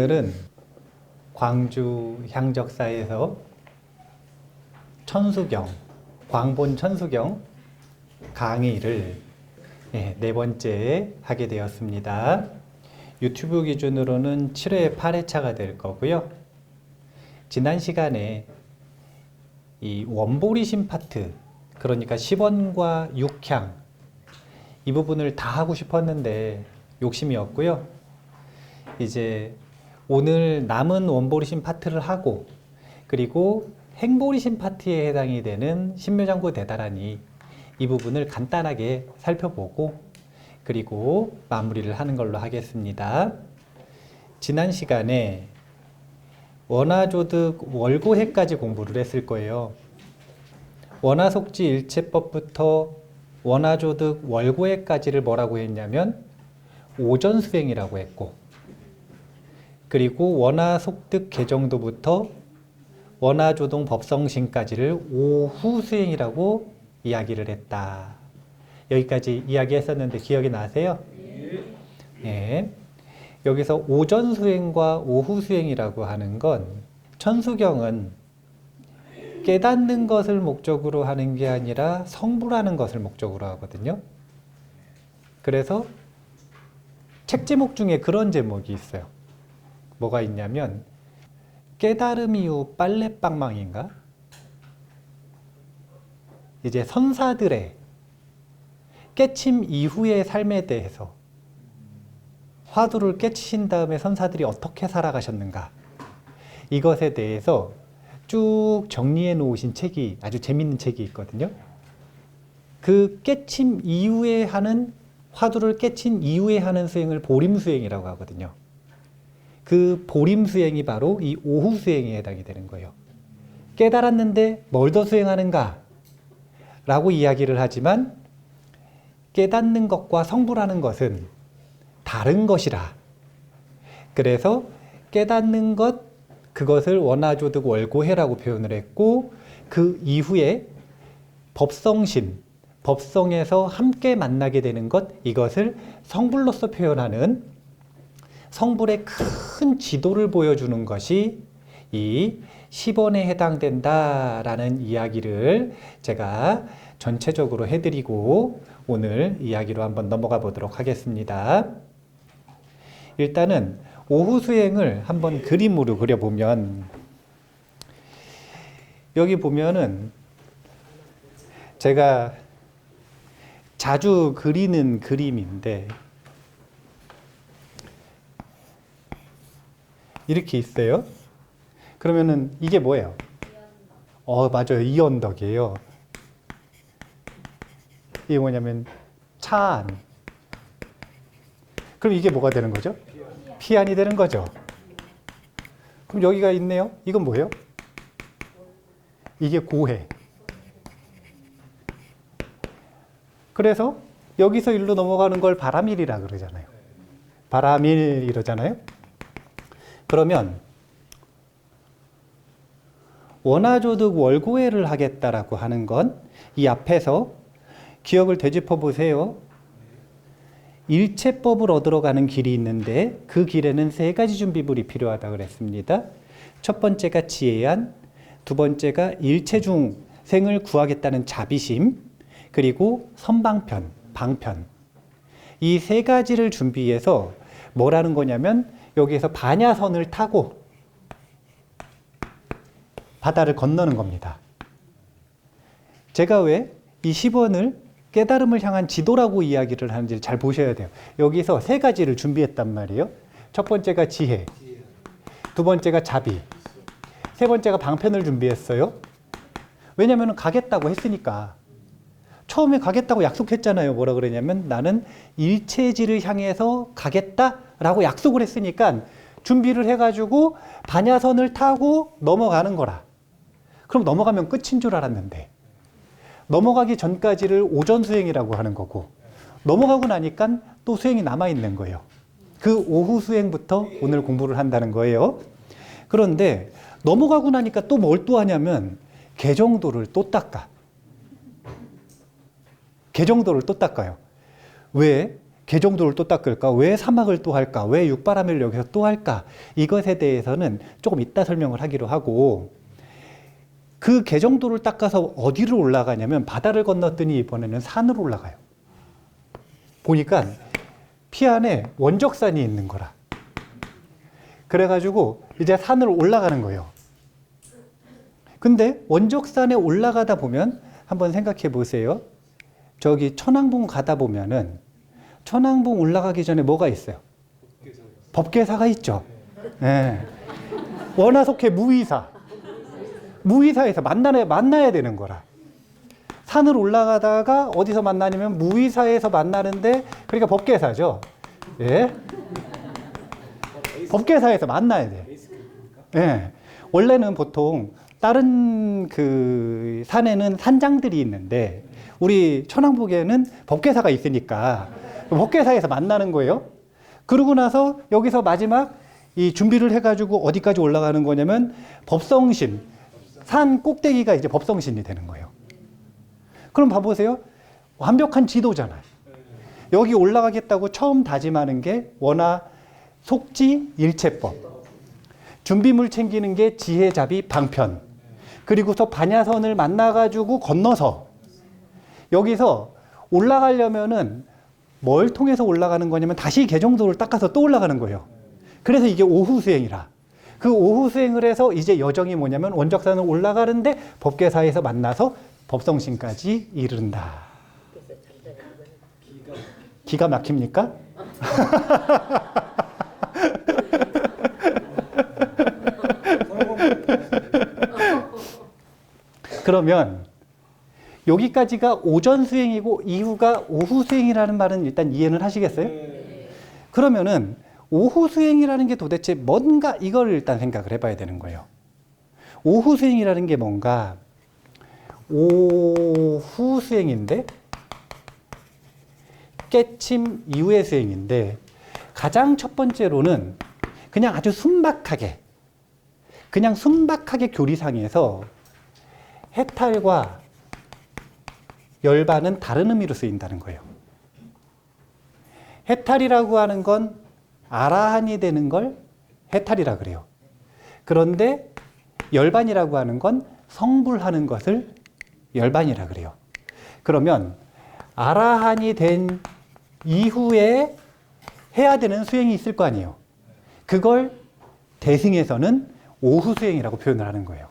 오늘은 광주 향적사에서 천수경, 광본 천수경 강의를 네 번째 하게 되었습니다. 유튜브 기준으로는 7회 8회차가 될 거고요. 지난 시간에 이 원보리심 파트, 그러니까 10원과 육향 이 부분을 다 하고 싶었는데 욕심이었고요. 이제 오늘 남은 원보리심 파트를 하고, 그리고 행보리심 파트에 해당이 되는 신묘장구 대다라니 이 부분을 간단하게 살펴보고, 그리고 마무리를 하는 걸로 하겠습니다. 지난 시간에 원화조득 월고해까지 공부를 했을 거예요. 원화속지 일체법부터 원화조득 월고해까지를 뭐라고 했냐면 오전수행이라고 했고, 그리고 원화속득 개정도부터 원화조동 법성신까지를 오후수행이라고 이야기를 했다. 여기까지 이야기했었는데 기억이 나세요? 네. 여기서 오전수행과 오후수행이라고 하는 건, 천수경은 깨닫는 것을 목적으로 하는 게 아니라 성불하는 것을 목적으로 하거든요. 그래서 책 제목 중에 그런 제목이 있어요. 뭐가 있냐면 깨달음 이후 빨래방망인가? 이제 선사들의 깨침 이후의 삶에 대해서, 화두를 깨치신 다음에 선사들이 어떻게 살아가셨는가, 이것에 대해서 쭉 정리해 놓으신 책이, 아주 재밌는 책이 있거든요. 그 깨침 이후에 하는, 화두를 깨친 이후에 하는 수행을 보림수행이라고 하거든요. 그 보림수행이 바로 이 오후수행에 해당이 되는 거예요. 깨달았는데 뭘 더 수행하는가? 라고 이야기를 하지만, 깨닫는 것과 성불하는 것은 다른 것이라. 그래서 깨닫는 것, 그것을 원화조득 월고해라고 표현을 했고, 그 이후에 법성신, 법성에서 함께 만나게 되는 것, 이것을 성불로서 표현하는, 성불의 큰 지도를 보여주는 것이 이 10원에 해당된다라는 이야기를 제가 전체적으로 해드리고 오늘 이야기로 한번 넘어가 보도록 하겠습니다. 일단은 오후 수행을 한번 그림으로 그려보면, 여기 보면은 제가 자주 그리는 그림인데 이렇게 있어요. 그러면은 이게 뭐예요? 맞아요. 이 언덕이에요. 이게 뭐냐면 차안. 그럼 이게 뭐가 되는 거죠? 피안이 되는 거죠. 그럼 여기가 있네요. 이건 뭐예요? 이게 고해. 그래서 여기서 일로 넘어가는 걸 바람일이라 그러잖아요. 바람일 이러잖아요. 그러면 원화조득 월고해를 하겠다라고 하는 건, 이 앞에서 기억을 되짚어 보세요. 일체법을 얻으러 가는 길이 있는데 그 길에는 세 가지 준비물이 필요하다고 그랬습니다. 첫 번째가 지혜안, 두 번째가 일체중생을 구하겠다는 자비심, 그리고 선방편, 방편. 이 세 가지를 준비해서 뭐라는 거냐면, 여기에서 반야선을 타고 바다를 건너는 겁니다. 제가 왜 이 10원을 깨달음을 향한 지도라고 이야기를 하는지 잘 보셔야 돼요. 여기서 세 가지를 준비했단 말이에요. 첫 번째가 지혜, 두 번째가 자비, 세 번째가 방편을 준비했어요. 왜냐하면 가겠다고 했으니까. 처음에 가겠다고 약속했잖아요. 뭐라 그러냐면 나는 일체지를 향해서 가겠다라고 약속을 했으니까 준비를 해가지고 반야선을 타고 넘어가는 거라. 그럼 넘어가면 끝인 줄 알았는데, 넘어가기 전까지를 오전 수행이라고 하는 거고, 넘어가고 나니까 또 수행이 남아있는 거예요. 그 오후 수행부터 오늘 공부를 한다는 거예요. 그런데 넘어가고 나니까 또 뭘 또 하냐면 개정도를 또 닦아. 개정도를 또 닦아요. 왜? 개정도를 또 닦을까? 왜 사막을 또 할까? 왜 육바람을 여기서 또 할까? 이것에 대해서는 조금 이따 설명을 하기로 하고, 그 개정도를 닦아서 어디로 올라가냐면 바다를 건넜더니 이번에는 산으로 올라가요. 보니까 피안에 원적산이 있는 거라. 그래가지고 이제 산을 올라가는 거예요. 근데 원적산에 올라가다 보면 한번 생각해 보세요. 저기 천왕봉 가다 보면은 천왕봉 올라가기 전에 뭐가 있어요? 법계사가 있죠. 네. 원하속해 무의사. 무의사에서 만나야 되는 거라. 산을 올라가다가 어디서 만나냐면 무의사에서 만나는데, 그러니까 법계사죠. 예. 법계사에서 만나야 돼. 예. 원래는 보통 다른 그 산에는 산장들이 있는데 우리 천왕봉에는 법계사가 있으니까 법계사에서 만나는 거예요. 그러고 나서 여기서 마지막 이 준비를 해가지고 어디까지 올라가는 거냐면 법성신, 산 꼭대기가 이제 법성신이 되는 거예요. 그럼 봐보세요. 완벽한 지도잖아요. 여기 올라가겠다고 처음 다짐하는 게 원화 속지 일체법, 준비물 챙기는 게 지혜자비 방편, 그리고서 반야선을 만나가지고 건너서 여기서 올라가려면은 뭘 통해서 올라가는 거냐면 다시 개정도를 닦아서 또 올라가는 거예요. 그래서 이게 오후 수행이라. 그 오후 수행을 해서 이제 여정이 뭐냐면 원적산을 올라가는데 법계사에서 만나서 법성신까지 이른다. 기가 막힙니까? 그러면 여기까지가 오전 수행이고 이후가 오후 수행이라는 말은 일단 이해는 하시겠어요? 그러면은 오후 수행이라는 게 도대체 뭔가, 이걸 일단 생각을 해봐야 되는 거예요. 오후 수행이라는 게 뭔가, 오후 수행인데 깨침 이후의 수행인데, 가장 첫 번째로는 그냥 아주 순박하게 교리상에서 해탈과 열반은 다른 의미로 쓰인다는 거예요. 해탈이라고 하는 건 아라한이 되는 걸 해탈이라 그래요. 그런데 열반이라고 하는 건 성불하는 것을 열반이라 그래요. 그러면 아라한이 된 이후에 해야 되는 수행이 있을 거 아니에요. 그걸 대승에서는 오후 수행이라고 표현을 하는 거예요.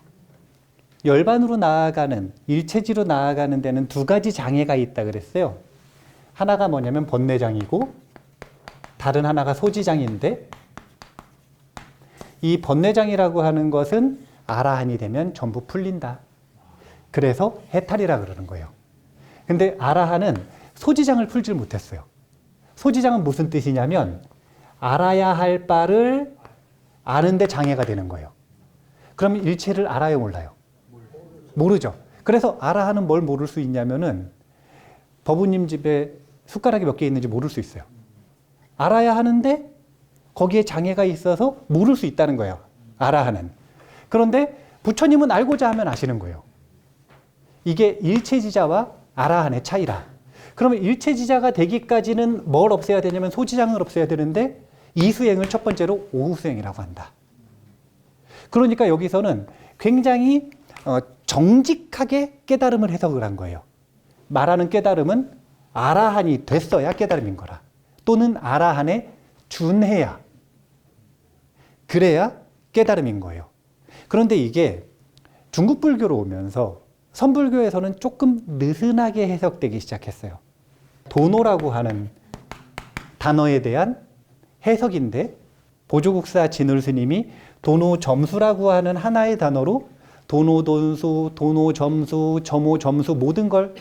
열반으로 나아가는, 일체지로 나아가는 데는 두 가지 장애가 있다 그랬어요. 하나가 뭐냐면 번뇌장이고 다른 하나가 소지장인데, 이 번뇌장이라고 하는 것은 아라한이 되면 전부 풀린다. 그래서 해탈이라 그러는 거예요. 근데 아라한은 소지장을 풀질 못했어요. 소지장은 무슨 뜻이냐면 알아야 할 바를 아는데 장애가 되는 거예요. 그럼 일체를 알아요, 몰라요? 모르죠. 그래서 아라한은 뭘 모를 수 있냐면은 법우님 집에 숟가락이 몇 개 있는지 모를 수 있어요. 알아야 하는데 거기에 장애가 있어서 모를 수 있다는 거예요. 아라한은. 그런데 부처님은 알고자 하면 아시는 거예요. 이게 일체지자와 아라한의 차이라. 그러면 일체지자가 되기까지는 뭘 없애야 되냐면 소지장을 없애야 되는데, 이 수행을 첫 번째로 오후 수행이라고 한다. 그러니까 여기서는 굉장히 정직하게 깨달음을 해석을 한 거예요. 말하는 깨달음은 아라한이 됐어야 깨달음인 거라. 또는 아라한에 준해야, 그래야 깨달음인 거예요. 그런데 이게 중국 불교로 오면서 선불교에서는 조금 느슨하게 해석되기 시작했어요. 도노라고 하는 단어에 대한 해석인데, 보조국사 진울 스님이 도노점수라고 하는 하나의 단어로 도노돈수, 도노점수, 점오점수 모든 걸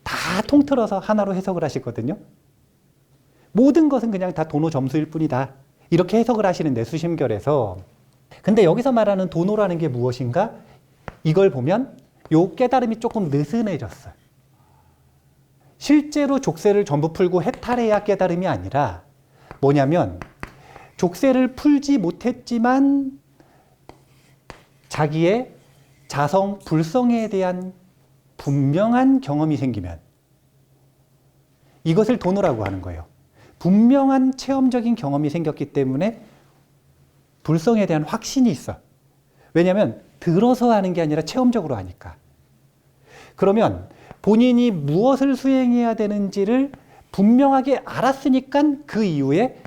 다 통틀어서 하나로 해석을 하시거든요. 모든 것은 그냥 다 도노점수일 뿐이다. 이렇게 해석을 하시는데, 수심결에서. 근데 여기서 말하는 도노라는 게 무엇인가? 이걸 보면 요 깨달음이 조금 느슨해졌어요. 실제로 족쇄를 전부 풀고 해탈해야 깨달음이 아니라 뭐냐면, 족쇄를 풀지 못했지만 자기의 자성, 불성에 대한 분명한 경험이 생기면 이것을 도노라고 하는 거예요. 분명한 체험적인 경험이 생겼기 때문에 불성에 대한 확신이 있어. 왜냐하면 들어서 하는 게 아니라 체험적으로 하니까. 그러면 본인이 무엇을 수행해야 되는지를 분명하게 알았으니까 그 이후에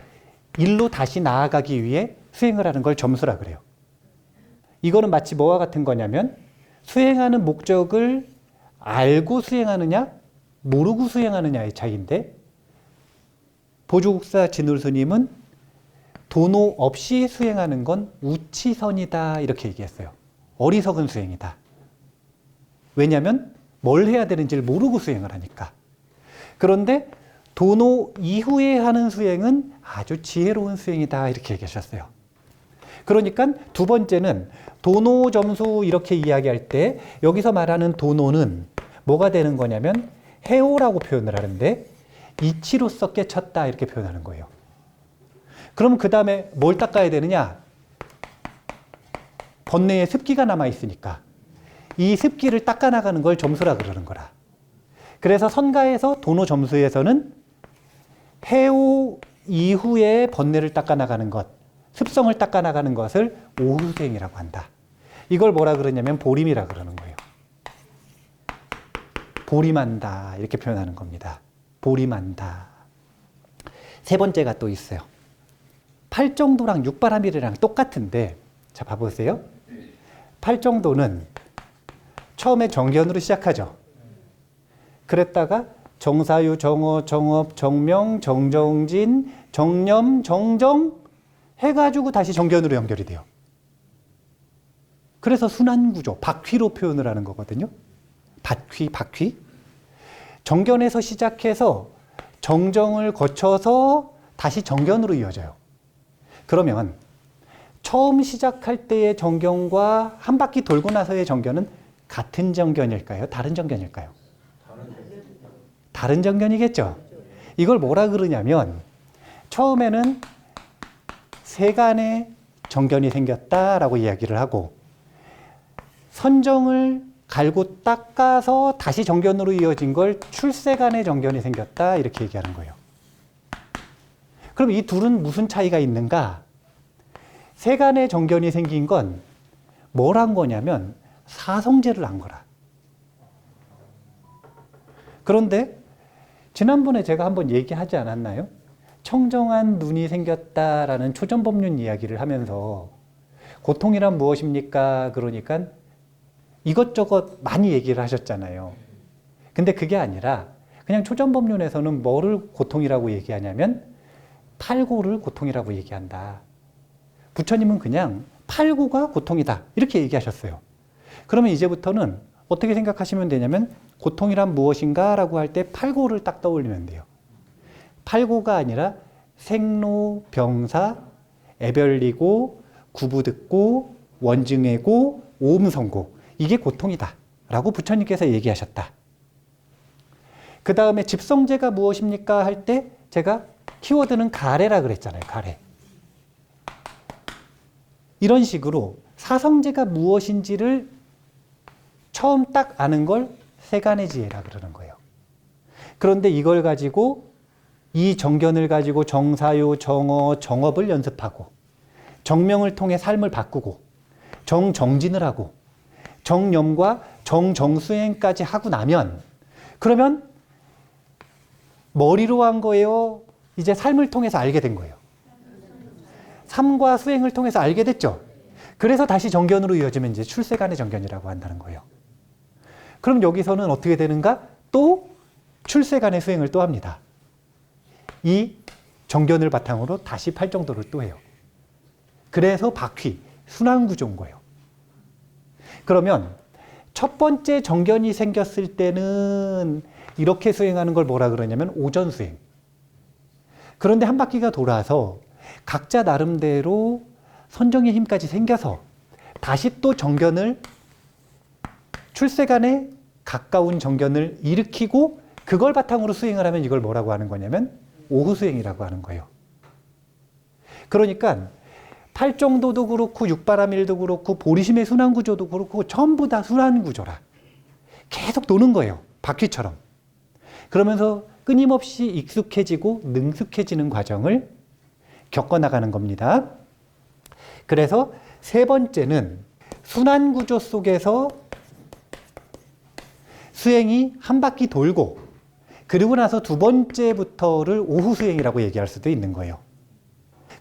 일로 다시 나아가기 위해 수행을 하는 걸 점수라 그래요. 이거는 마치 뭐와 같은 거냐면 수행하는 목적을 알고 수행하느냐 모르고 수행하느냐의 차이인데, 보조국사 진울스님은 도노 없이 수행하는 건 우치선이다 이렇게 얘기했어요. 어리석은 수행이다. 왜냐하면 뭘 해야 되는지를 모르고 수행을 하니까. 그런데 도노 이후에 하는 수행은 아주 지혜로운 수행이다 이렇게 얘기하셨어요. 그러니까 두 번째는 도노 점수 이렇게 이야기할 때 여기서 말하는 도노는 뭐가 되는 거냐면 해오라고 표현을 하는데 이치로서 깨쳤다 이렇게 표현하는 거예요. 그럼 그 다음에 뭘 닦아야 되느냐? 번뇌에 습기가 남아있으니까 이 습기를 닦아나가는 걸 점수라 그러는 거라. 그래서 선가에서 도노 점수에서는 해오 이후에 번뇌를 닦아나가는 것, 습성을 닦아나가는 것을 오후수행이라고 한다. 이걸 뭐라 그러냐면 보림이라 그러는 거예요. 보림한다 이렇게 표현하는 겁니다. 보림한다. 세 번째가 또 있어요. 팔정도랑 육바라밀이랑 똑같은데, 자 봐보세요. 팔정도는 처음에 정견으로 시작하죠. 그랬다가 정사유, 정어, 정업, 정명, 정정진, 정념, 정정 해가지고 다시 정견으로 연결이 돼요. 그래서 순환구조, 바퀴로 표현을 하는 거거든요. 바퀴. 정견에서 시작해서 정정을 거쳐서 다시 정견으로 이어져요. 그러면 처음 시작할 때의 정견과 한 바퀴 돌고 나서의 정견은 같은 정견일까요? 다른 정견일까요? 다른 정견이겠죠. 이걸 뭐라 그러냐면 처음에는 세간의 정견이 생겼다라고 이야기를 하고, 선정을 갈고 닦아서 다시 정견으로 이어진 걸 출세간의 정견이 생겼다 이렇게 얘기하는 거예요. 그럼 이 둘은 무슨 차이가 있는가? 세간의 정견이 생긴 건 뭘 한 거냐면 사성제를 한 거라. 그런데 지난번에 제가 한번 얘기하지 않았나요? 청정한 눈이 생겼다라는 초전법륜 이야기를 하면서 고통이란 무엇입니까? 그러니까 이것저것 많이 얘기를 하셨잖아요. 근데 그게 아니라 그냥 초전법륜에서는 뭐를 고통이라고 얘기하냐면 팔고를 고통이라고 얘기한다. 부처님은 그냥 팔고가 고통이다 이렇게 얘기하셨어요. 그러면 이제부터는 어떻게 생각하시면 되냐면 고통이란 무엇인가 라고 할 때 팔고를 딱 떠올리면 돼요. 팔고가 아니라 생로, 병사, 애별리고, 구부듣고, 원증애고, 오음성고, 이게 고통이다 라고 부처님께서 얘기하셨다. 그 다음에 집성제가 무엇입니까 할 때 제가 키워드는 가래라 그랬잖아요. 가래. 이런 식으로 사성제가 무엇인지를 처음 딱 아는 걸 세간의 지혜라 그러는 거예요. 그런데 이걸 가지고 이 정견을 가지고 정사유, 정어, 정업을 연습하고 정명을 통해 삶을 바꾸고 정정진을 하고 정념과 정정수행까지 하고 나면, 그러면 머리로 한 거예요? 이제 삶을 통해서 알게 된 거예요. 삶과 수행을 통해서 알게 됐죠. 그래서 다시 정견으로 이어지면 이제 출세간의 정견이라고 한다는 거예요. 그럼 여기서는 어떻게 되는가? 또 출세간의 수행을 또 합니다. 이 정견을 바탕으로 다시 팔정도를 또 해요. 그래서 바퀴, 순환구조인 거예요. 그러면 첫 번째 정견이 생겼을 때는 이렇게 수행하는 걸 뭐라 그러냐면 오전수행. 그런데 한 바퀴가 돌아서 각자 나름대로 선정의 힘까지 생겨서 다시 또 정견을, 출세간에 가까운 정견을 일으키고 그걸 바탕으로 수행을 하면 이걸 뭐라고 하는 거냐면 오후수행이라고 하는 거예요. 그러니까 팔정도도 그렇고 육바라밀도 그렇고 보리심의 순환구조도 그렇고 전부 다 순환구조라. 계속 도는 거예요. 바퀴처럼. 그러면서 끊임없이 익숙해지고 능숙해지는 과정을 겪어나가는 겁니다. 그래서 세 번째는 순환구조 속에서 수행이 한 바퀴 돌고 그리고 나서 두 번째부터를 오후 수행이라고 얘기할 수도 있는 거예요.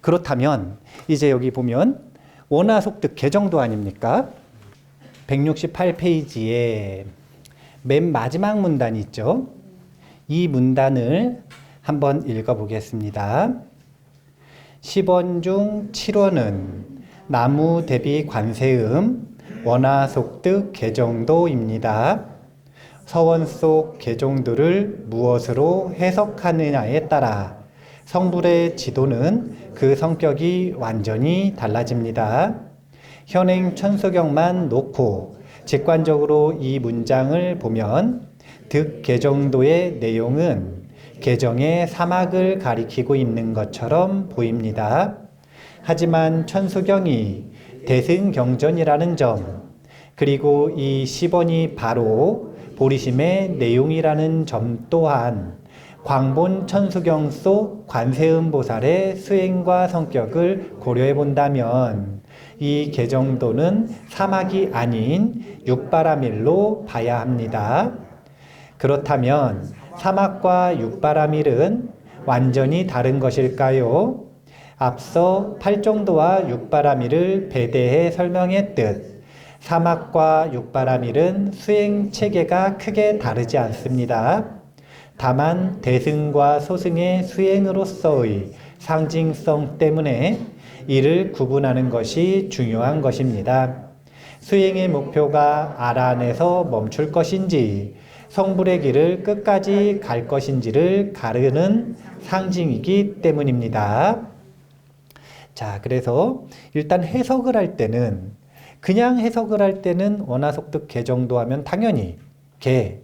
그렇다면 이제 여기 보면 원화속득 개정도 아닙니까? 168페이지에 맨 마지막 문단이 있죠. 이 문단을 한번 읽어보겠습니다. 10원 중 7원은 나무 대비 관세음 원화속득 개정도입니다. 서원 속 개정도를 무엇으로 해석하느냐에 따라 성불의 지도는 그 성격이 완전히 달라집니다. 현행 천수경만 놓고 직관적으로 이 문장을 보면 득 개정도의 내용은 개정의 사막을 가리키고 있는 것처럼 보입니다. 하지만 천수경이 대승경전이라는 점, 그리고 이 10원이 바로 보리심의 내용이라는 점 또한 광본 천수경 속 관세음 보살의 수행과 성격을 고려해 본다면 이 개정도는 사막이 아닌 육바라밀로 봐야 합니다. 그렇다면 사막과 육바라밀은 완전히 다른 것일까요? 앞서 팔정도와 육바라밀을 배대해 설명했듯 사막과 육바라밀은 수행 체계가 크게 다르지 않습니다. 다만 대승과 소승의 수행으로서의 상징성 때문에 이를 구분하는 것이 중요한 것입니다. 수행의 목표가 아란에서 멈출 것인지 성불의 길을 끝까지 갈 것인지를 가르는 상징이기 때문입니다. 자, 그래서 일단 해석을 할 때는 그냥 해석을 할 때는 원화속득 개정도 하면 당연히 개,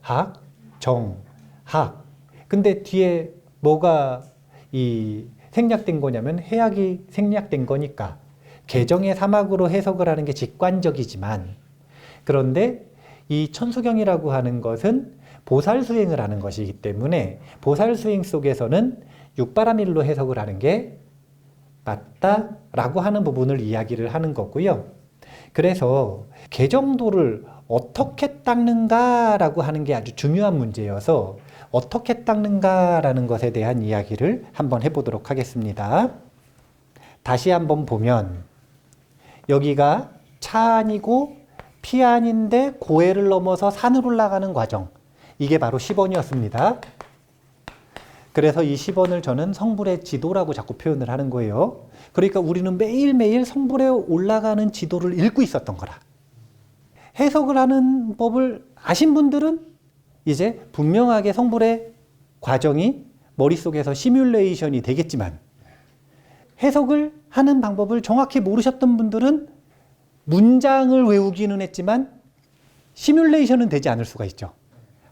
학, 정, 학. 근데 뒤에 뭐가 생략된 거냐면 해학이 생략된 거니까 개정의 사막으로 해석을 하는 게 직관적이지만 그런데 이 천수경이라고 하는 것은 보살 수행을 하는 것이기 때문에 보살 수행 속에서는 육바라밀로 해석을 하는 게 맞다라고 하는 부분을 이야기를 하는 거고요. 그래서 개정도를 어떻게 닦는가라고 하는 게 아주 중요한 문제여서 어떻게 닦는가라는 것에 대한 이야기를 한번 해보도록 하겠습니다. 다시 한번 보면 여기가 차안이고 피안인데 고해를 넘어서 산을 올라가는 과정, 이게 바로 10원이었습니다. 그래서 이 10원을 저는 성불의 지도라고 자꾸 표현을 하는 거예요. 그러니까 우리는 매일매일 성불에 올라가는 지도를 읽고 있었던 거라. 해석을 하는 법을 아신 분들은 이제 분명하게 성불의 과정이 머릿속에서 시뮬레이션이 되겠지만 해석을 하는 방법을 정확히 모르셨던 분들은 문장을 외우기는 했지만 시뮬레이션은 되지 않을 수가 있죠.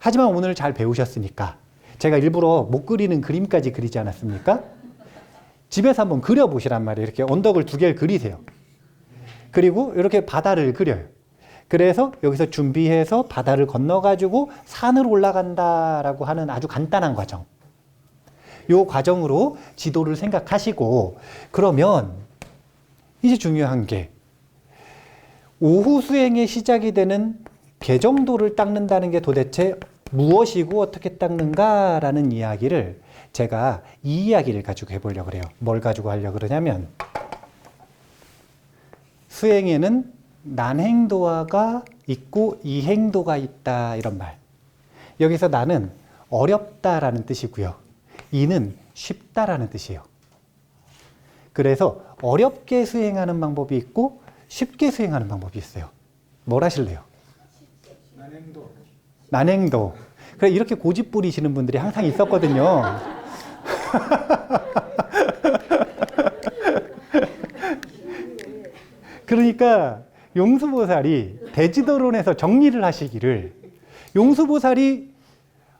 하지만 오늘 잘 배우셨으니까 제가 일부러 못 그리는 그림까지 그리지 않았습니까? 집에서 한번 그려보시란 말이에요. 이렇게 언덕을 두 개를 그리세요. 그리고 이렇게 바다를 그려요. 그래서 여기서 준비해서 바다를 건너가지고 산을 올라간다라고 하는 아주 간단한 과정. 이 과정으로 지도를 생각하시고 그러면 이제 중요한 게 오후 수행의 시작이 되는 개정도를 닦는다는 게 도대체 무엇이고 어떻게 닦는가라는 이야기를 제가 이 이야기를 가지고 해보려고 그래요. 뭘 가지고 하려고 그러냐면 수행에는 난행도가 있고 이행도가 있다 이런 말. 여기서 나는 어렵다라는 뜻이고요. 이는 쉽다라는 뜻이에요. 그래서 어렵게 수행하는 방법이 있고 쉽게 수행하는 방법이 있어요. 뭘 하실래요? 난행도. 그래 이렇게 고집 부리시는 분들이 항상 있었거든요. 그러니까 용수보살이 대지도론에서 정리를 하시기를 용수보살이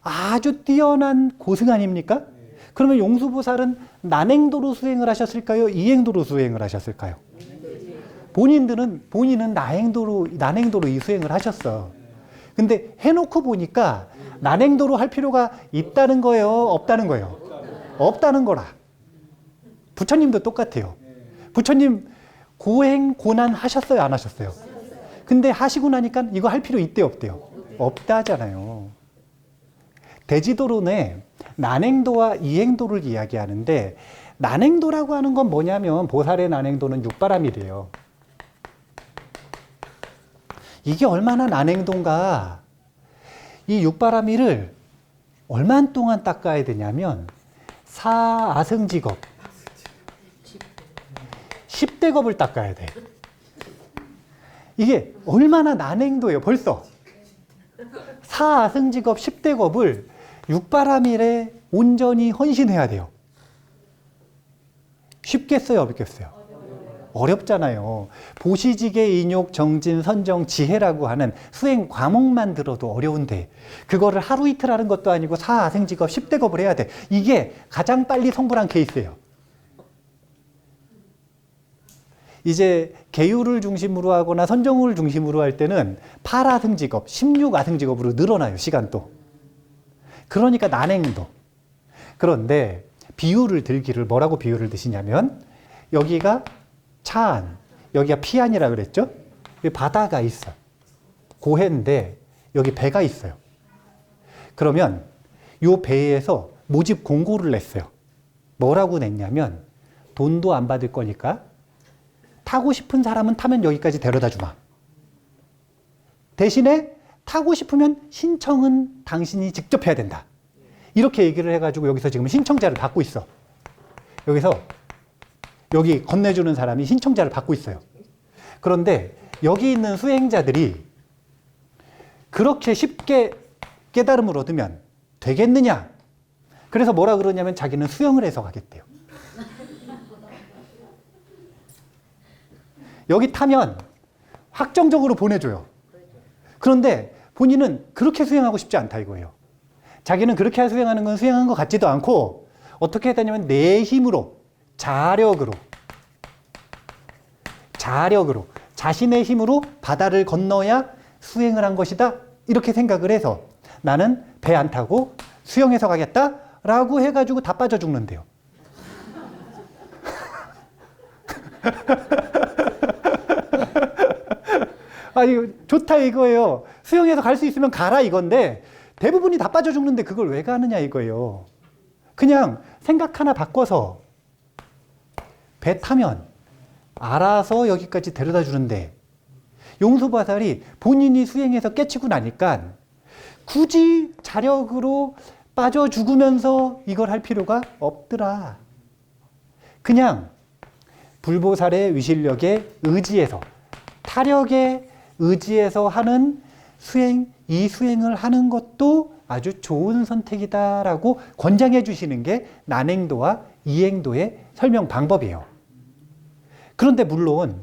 아주 뛰어난 고승 아닙니까? 그러면 용수보살은 난행도로 수행을 하셨을까요? 이행도로 수행을 하셨을까요? 본인은 난행도로 이 수행을 하셨어. 근데 해놓고 보니까 난행도로 할 필요가 있다는 거예요? 없다는 거예요? 없다는 거라. 부처님도 똑같아요. 부처님 고행, 고난 하셨어요? 안 하셨어요? 근데 하시고 나니까 이거 할 필요 있대요? 없대요? 없다잖아요. 대지도론에 난행도와 이행도를 이야기하는데 난행도라고 하는 건 뭐냐면 보살의 난행도는 육바람이래요. 이게 얼마나 난행도인가. 이 육바라밀을 얼마 동안 닦아야 되냐면 사아승직업 10대겁을 닦아야 돼. 이게 얼마나 난행도예요. 벌써 사아승직업 10대겁을 육바라밀에 온전히 헌신해야 돼요. 쉽겠어요? 어렵겠어요? 어렵잖아요. 보시지계, 인욕, 정진, 선정, 지혜라고 하는 수행 과목만 들어도 어려운데 그거를 하루 이틀 하는 것도 아니고 사아생직업 10대겁을 해야 돼. 이게 가장 빨리 성불한 케이스예요. 이제 계율을 중심으로 하거나 선정을 중심으로 할 때는 8아승직업, 16아승직업으로 늘어나요. 시간도. 그러니까 난행도. 그런데 비유를 들기를 뭐라고 비유를 드시냐면 여기가 차안, 여기가 피안이라 그랬죠? 여기 바다가 있어. 고해인데 여기 배가 있어요. 그러면 이 배에서 모집 공고를 냈어요. 뭐라고 냈냐면 돈도 안 받을 거니까 타고 싶은 사람은 타면 여기까지 데려다 주마. 대신에 타고 싶으면 신청은 당신이 직접 해야 된다. 이렇게 얘기를 해가지고 여기서 지금 신청자를 받고 있어. 여기 건네주는 사람이 신청자를 받고 있어요. 그런데 여기 있는 수행자들이 그렇게 쉽게 깨달음을 얻으면 되겠느냐? 그래서 뭐라 그러냐면 자기는 수영을 해서 가겠대요. 여기 타면 확정적으로 보내줘요. 그런데 본인은 그렇게 수행하고 싶지 않다 이거예요. 자기는 그렇게 수행하는 건 수행한 것 같지도 않고 어떻게 했다냐면 내 힘으로 자력으로 자신의 힘으로 바다를 건너야 수행을 한 것이다 이렇게 생각을 해서 나는 배 안 타고 수영해서 가겠다 라고 해가지고 다 빠져 죽는데요. 아니 좋다 이거예요. 수영해서 갈 수 있으면 가라 이건데 대부분이 다 빠져 죽는데 그걸 왜 가느냐 이거예요. 그냥 생각 하나 바꿔서 배 타면 알아서 여기까지 데려다 주는데 용수바살이 본인이 수행해서 깨치고 나니까 굳이 자력으로 빠져 죽으면서 이걸 할 필요가 없더라. 그냥 불보살의 위실력에 의지해서 타력에 의지해서 하는 수행, 이 수행을 하는 것도 아주 좋은 선택이다라고 권장해 주시는 게 난행도와 이행도의 설명 방법이에요. 그런데 물론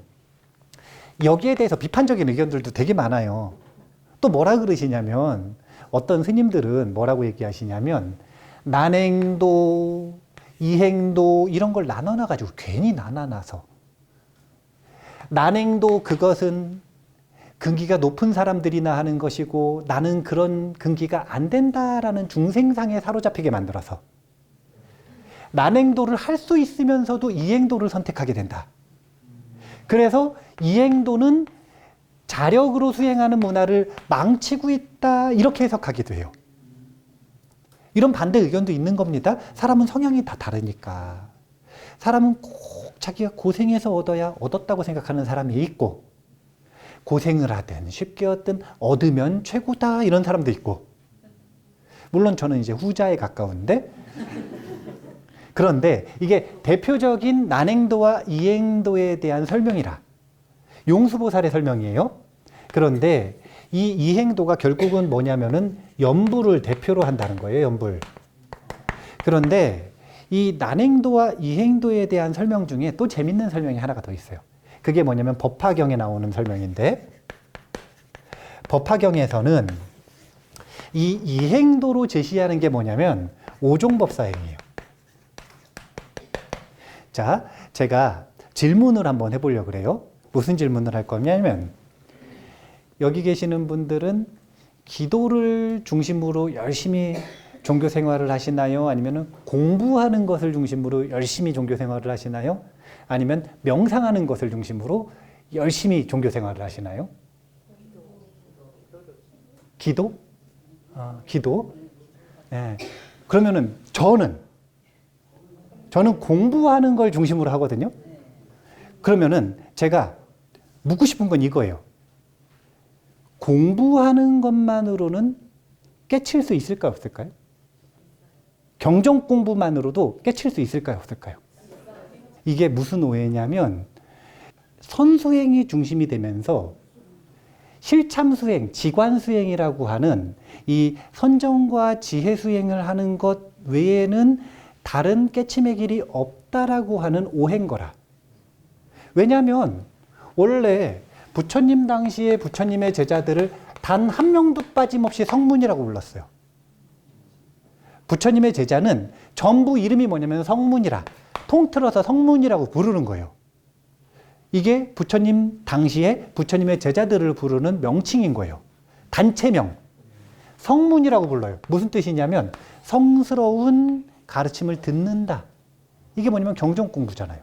여기에 대해서 비판적인 의견들도 되게 많아요. 또 뭐라 그러시냐면 어떤 스님들은 뭐라고 얘기하시냐면 난행도, 이행도 이런 걸 나눠놔가지고 괜히 나눠놔서 난행도 그것은 근기가 높은 사람들이나 하는 것이고 나는 그런 근기가 안 된다라는 중생상에 사로잡히게 만들어서 난행도를 할 수 있으면서도 이행도를 선택하게 된다. 그래서 이행도는 자력으로 수행하는 문화를 망치고 있다 이렇게 해석하기도 해요. 이런 반대 의견도 있는 겁니다. 사람은 성향이 다 다르니까. 사람은 꼭 자기가 고생해서 얻어야 얻었다고 생각하는 사람이 있고 고생을 하든 쉽게 얻든 얻으면 최고다 이런 사람도 있고 물론 저는 이제 후자에 가까운데 그런데 이게 대표적인 난행도와 이행도에 대한 설명이라 용수보살의 설명이에요. 그런데 이 이행도가 결국은 뭐냐면은 연불을 대표로 한다는 거예요. 연불. 그런데 이 난행도와 이행도에 대한 설명 중에 또 재밌는 설명이 하나가 더 있어요. 그게 뭐냐면 법화경에 나오는 설명인데 법화경에서는 이 이행도로 제시하는 게 뭐냐면 오종법사행이에요. 자, 제가 질문을 한번 해보려고 그래요. 무슨 질문을 할 거냐면 여기 계시는 분들은 기도를 중심으로 열심히 종교 생활을 하시나요? 아니면 공부하는 것을 중심으로 열심히 종교 생활을 하시나요? 아니면 명상하는 것을 중심으로 열심히 종교 생활을 하시나요? 기도? 기도? 네. 그러면은 저는 공부하는 걸 중심으로 하거든요. 그러면은 제가 묻고 싶은 건 이거예요. 공부하는 것만으로는 깨칠 수 있을까요, 없을까요? 경전 공부만으로도 깨칠 수 있을까요, 없을까요? 이게 무슨 오해냐면 선수행이 중심이 되면서 실참수행, 지관수행이라고 하는 이 선정과 지혜수행을 하는 것 외에는 다른 깨침의 길이 없다라고 하는 오해인 거라. 왜냐하면 원래 부처님 당시에 부처님의 제자들을 단 한 명도 빠짐없이 성문이라고 불렀어요. 부처님의 제자는 전부 이름이 뭐냐면 성문이라, 통틀어서 성문이라고 부르는 거예요. 이게 부처님 당시에 부처님의 제자들을 부르는 명칭인 거예요. 단체명. 성문이라고 불러요. 무슨 뜻이냐면 성스러운 가르침을 듣는다. 이게 뭐냐면 경전 공부잖아요.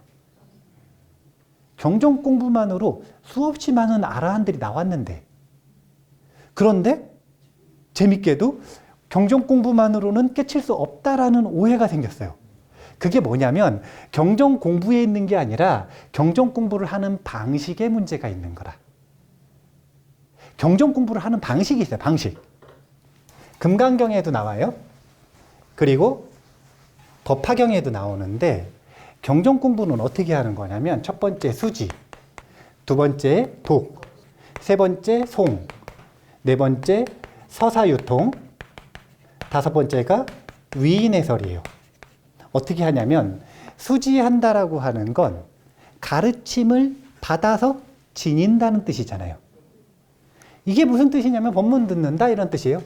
경전 공부만으로 수없이 많은 아라한들이 나왔는데, 그런데 재밌게도 경전 공부만으로는 깨칠 수 없다라는 오해가 생겼어요. 그게 뭐냐면 경전 공부에 있는 게 아니라 경전 공부를 하는 방식에 문제가 있는 거라. 경전 공부를 하는 방식이 있어요. 방식. 금강경에도 나와요. 그리고 법화경에도 나오는데, 경전 공부는 어떻게 하는 거냐면 첫 번째 수지, 두 번째 독, 세 번째 송, 네 번째 서사유통, 다섯 번째가 위인해설이에요. 어떻게 하냐면 수지한다라고 하는 건 가르침을 받아서 지닌다는 뜻이잖아요. 이게 무슨 뜻이냐면 법문 듣는다 이런 뜻이에요.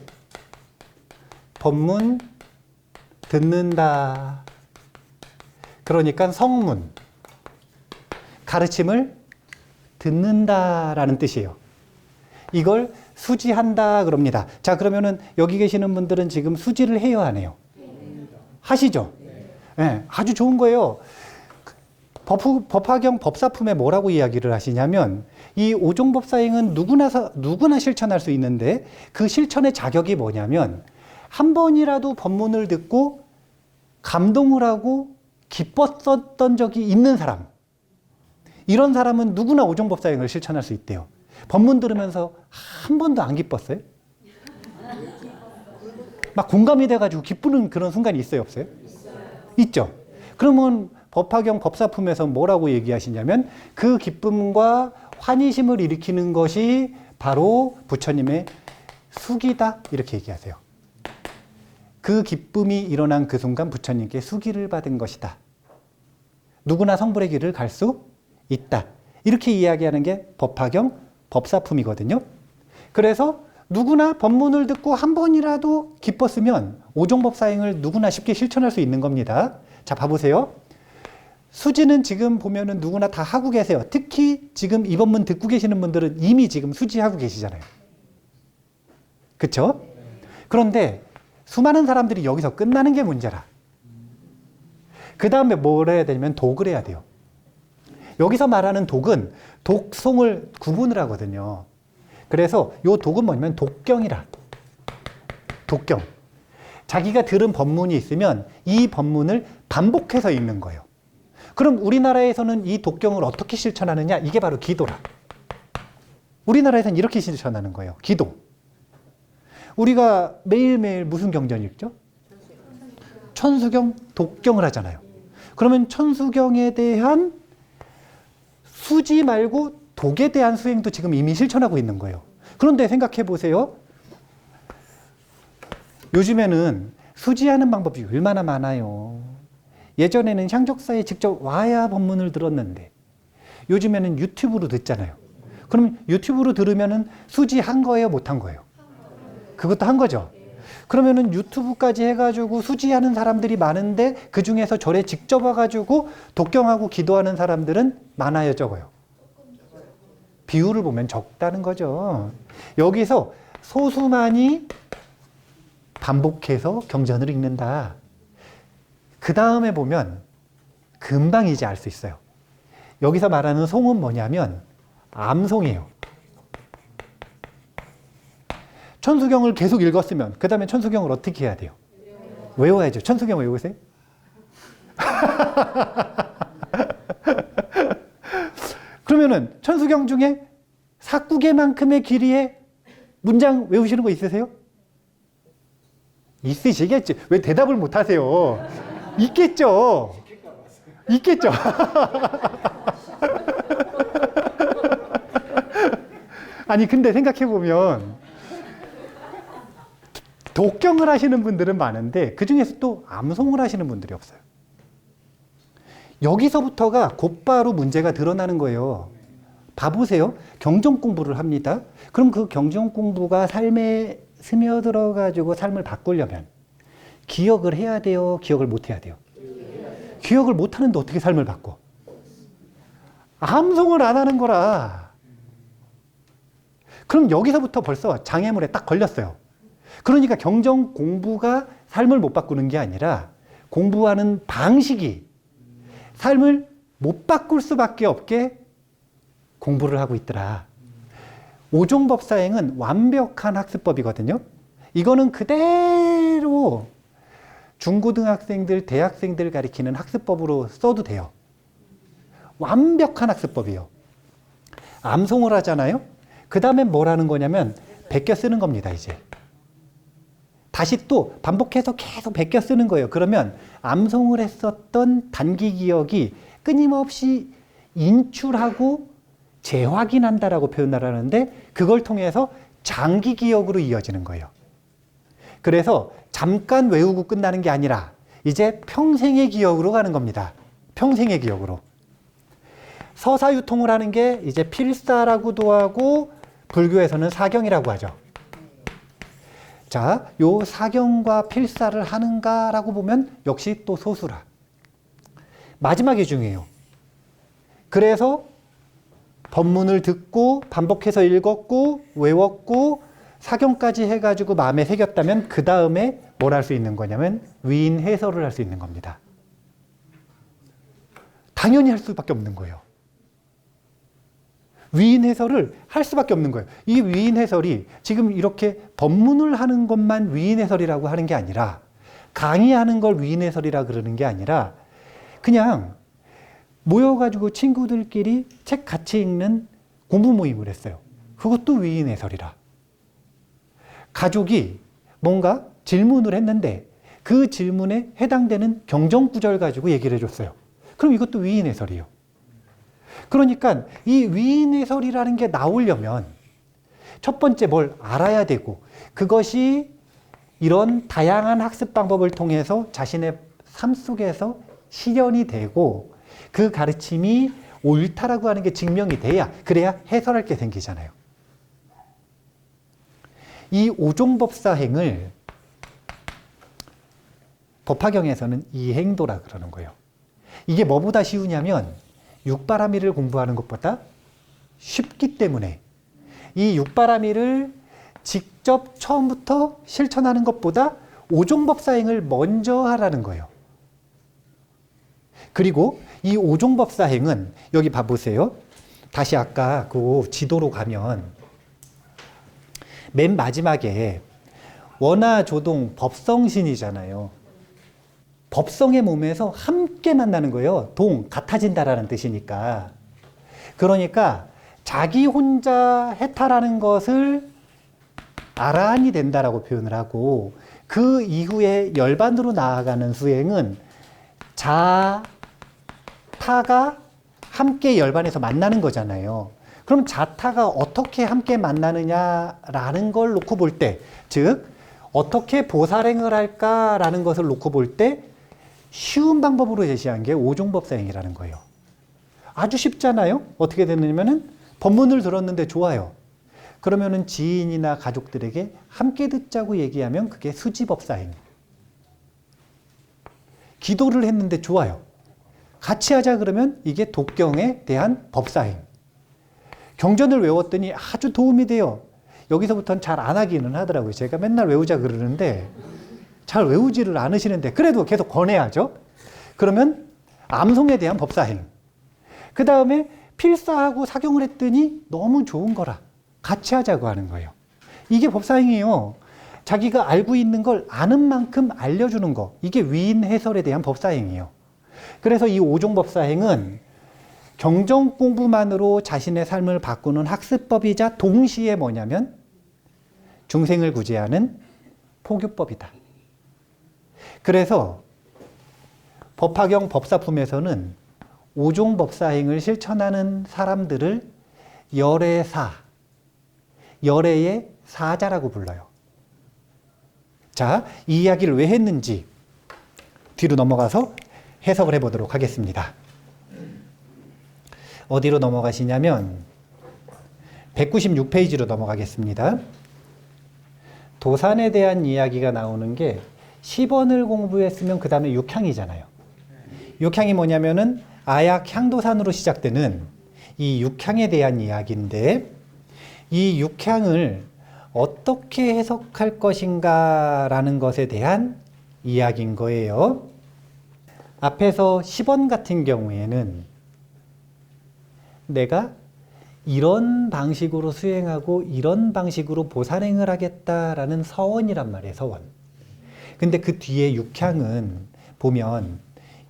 법문 듣는다. 그러니까 성문, 가르침을 듣는다라는 뜻이에요. 이걸 수지한다 그럽니다. 자, 그러면은 여기 계시는 분들은 지금 수지를 해요, 안 해요? 하시죠? 네, 아주 좋은 거예요. 법화경 법사품에 뭐라고 이야기를 하시냐면 이 오종법사행은 누구나 실천할 수 있는데 그 실천의 자격이 뭐냐면 한 번이라도 법문을 듣고 감동을 하고 기뻤었던 적이 있는 사람, 이런 사람은 누구나 오종법사행을 실천할 수 있대요. 법문 들으면서 한 번도 안 기뻤어요? 막 공감이 돼가지고 기쁘는 그런 순간이 있어요, 없어요? 있죠. 그러면 법화경 법사품에서 뭐라고 얘기하시냐면 그 기쁨과 환희심을 일으키는 것이 바로 부처님의 수기다 이렇게 얘기하세요. 그 기쁨이 일어난 그 순간 부처님께 수기를 받은 것이다. 누구나 성불의 길을 갈 수 있다. 이렇게 이야기하는 게 법화경 법사품이거든요. 그래서 누구나 법문을 듣고 한 번이라도 기뻤으면 오종법사행을 누구나 쉽게 실천할 수 있는 겁니다. 자, 봐보세요. 수지는 지금 보면은 누구나 다 하고 계세요. 특히 지금 이 법문 듣고 계시는 분들은 이미 지금 수지하고 계시잖아요. 그쵸? 그런데 수많은 사람들이 여기서 끝나는 게 문제라. 그 다음에 뭘 해야 되냐면 독을 해야 돼요. 여기서 말하는 독은 독송을 구분을 하거든요. 그래서 요 독은 뭐냐면 독경이라. 독경. 자기가 들은 법문이 있으면 이 법문을 반복해서 읽는 거예요. 그럼 우리나라에서는 이 독경을 어떻게 실천하느냐? 이게 바로 기도라. 우리나라에서는 이렇게 실천하는 거예요. 기도. 우리가 매일매일 무슨 경전 읽죠? 천수경, 독경을 하잖아요. 그러면 천수경에 대한 수지 말고 독에 대한 수행도 지금 이미 실천하고 있는 거예요. 그런데 생각해 보세요. 요즘에는 수지하는 방법이 얼마나 많아요. 예전에는 향적사에 직접 와야 법문을 들었는데 요즘에는 유튜브로 듣잖아요. 그럼 유튜브로 들으면은 수지한 거예요, 못한 거예요? 그것도 한 거죠. 그러면은 유튜브까지 해가지고 수지하는 사람들이 많은데 그 중에서 절에 직접 와가지고 독경하고 기도하는 사람들은 많아요, 적어요? 비율을 보면 적다는 거죠. 여기서 소수만이 반복해서 경전을 읽는다. 그 다음에 보면 금방 이제 알 수 있어요. 여기서 말하는 송은 뭐냐면 암송이에요. 천수경을 계속 읽었으면 그 다음에 천수경을 어떻게 해야 돼요? 외워야죠. 천수경 외우세요. 그러면은 천수경 중에 사구개만큼의 길이의 문장 외우시는 거 있으세요? 있으시겠지. 왜 대답을 못 하세요? 있겠죠. 있겠죠. 아니 근데 생각해보면 독경을 하시는 분들은 많은데 그 중에서 또 암송을 하시는 분들이 없어요. 여기서부터가 곧바로 문제가 드러나는 거예요. 봐보세요. 경전 공부를 합니다. 그럼 그 경전 공부가 삶에 스며들어가지고 삶을 바꾸려면 기억을 해야 돼요? 기억을 못 해야 돼요? 기억을 못 하는데 어떻게 삶을 바꿔? 암송을 안 하는 거라. 그럼 여기서부터 벌써 장애물에 딱 걸렸어요. 그러니까 경전 공부가 삶을 못 바꾸는 게 아니라 공부하는 방식이 삶을 못 바꿀 수밖에 없게 공부를 하고 있더라. 오종법사행은 완벽한 학습법이거든요. 이거는 그대로 중고등학생들, 대학생들 가리키는 학습법으로 써도 돼요. 완벽한 학습법이에요. 암송을 하잖아요. 그 다음에 뭘 하는 거냐면 베껴 쓰는 겁니다, 이제. 다시 또 반복해서 계속 베껴 쓰는 거예요. 그러면 암송을 했었던 단기 기억이 끊임없이 인출하고 재확인한다라고 표현을 하는데 그걸 통해서 장기 기억으로 이어지는 거예요. 그래서 잠깐 외우고 끝나는 게 아니라 이제 평생의 기억으로 가는 겁니다. 평생의 기억으로. 서사유통을 하는 게 이제 필사라고도 하고 불교에서는 사경이라고 하죠. 자, 요 사경과 필사를 하는가라고 보면 역시 또 소수라. 마지막이 중요해요. 그래서 법문을 듣고 반복해서 읽었고 외웠고 사경까지 해가지고 마음에 새겼다면 그 다음에 뭘 할 수 있는 거냐면 위인 해설을 할 수 있는 겁니다. 당연히 할 수밖에 없는 거예요. 위인 해설을 할 수밖에 없는 거예요. 이 위인 해설이 지금 이렇게 법문을 하는 것만 위인 해설이라고 하는 게 아니라 강의하는 걸 위인 해설이라 그러는 게 아니라 그냥 모여가지고 친구들끼리 책 같이 읽는 공부 모임을 했어요. 그것도 위인 해설이라. 가족이 뭔가 질문을 했는데 그 질문에 해당되는 경전 구절 가지고 얘기를 해줬어요. 그럼 이것도 위인 해설이에요. 그러니까 이 위인 해설이라는 게 나오려면 첫 번째 뭘 알아야 되고 그것이 이런 다양한 학습 방법을 통해서 자신의 삶 속에서 실현이 되고 그 가르침이 옳다라고 하는 게 증명이 돼야 그래야 해설할 게 생기잖아요. 이 오종법사행을 법화경에서는 이행도라 그러는 거예요. 이게 뭐보다 쉬우냐면 육바라밀을 공부하는 것보다 쉽기 때문에 이 육바라밀을 직접 처음부터 실천하는 것보다 오종법사행을 먼저 하라는 거예요. 그리고 이 오종법사행은 여기 봐보세요. 다시 아까 그 지도로 가면 맨 마지막에 원하조동 법성신이잖아요. 법성의 몸에서 함께 만나는 거예요. 동, 같아진다라는 뜻이니까. 그러니까 자기 혼자 해탈하는 것을 아라한이 된다라고 표현을 하고 그 이후에 열반으로 나아가는 수행은 자타가 함께 열반에서 만나는 거잖아요. 그럼 자타가 어떻게 함께 만나느냐라는 걸 놓고 볼 때, 즉 어떻게 보살행을 할까라는 것을 놓고 볼 때 쉬운 방법으로 제시한 게 오종법사행이라는 거예요. 아주 쉽잖아요. 어떻게 되느냐면은 법문을 들었는데 좋아요. 그러면은 지인이나 가족들에게 함께 듣자고 얘기하면 그게 수지법사행. 기도를 했는데 좋아요. 같이 하자 그러면 이게 독경에 대한 법사행. 경전을 외웠더니 아주 도움이 돼요. 여기서부터는 잘 안 하기는 하더라고요. 제가 맨날 외우자 그러는데 잘 외우지를 않으시는데 그래도 계속 권해야죠. 그러면 암송에 대한 법사행. 그 다음에 필사하고 사경을 했더니 너무 좋은 거라 같이 하자고 하는 거예요. 이게 법사행이에요. 자기가 알고 있는 걸 아는 만큼 알려주는 거. 이게 위인 해설에 대한 법사행이에요. 그래서 이 오종법사행은 경전 공부만으로 자신의 삶을 바꾸는 학습법이자 동시에 뭐냐면 중생을 구제하는 포교법이다. 그래서 법화경 법사품에서는 오종법사행을 실천하는 사람들을 열애사, 열애의 사자라고 불러요. 자, 이 이야기를 왜 했는지 뒤로 넘어가서 해석을 해보도록 하겠습니다. 어디로 넘어가시냐면 196페이지로 넘어가겠습니다. 도산에 대한 이야기가 나오는 게 10원을 공부했으면 그 다음에 육향이잖아요. 육향이 뭐냐면은 아약 향도산으로 시작되는 이 육향에 대한 이야기인데 이 육향을 어떻게 해석할 것인가 라는 것에 대한 이야기인 거예요. 앞에서 10원 같은 경우에는 내가 이런 방식으로 수행하고 이런 방식으로 보살행을 하겠다라는 서원이란 말이에요. 서원. 근데 그 뒤에 육향은 보면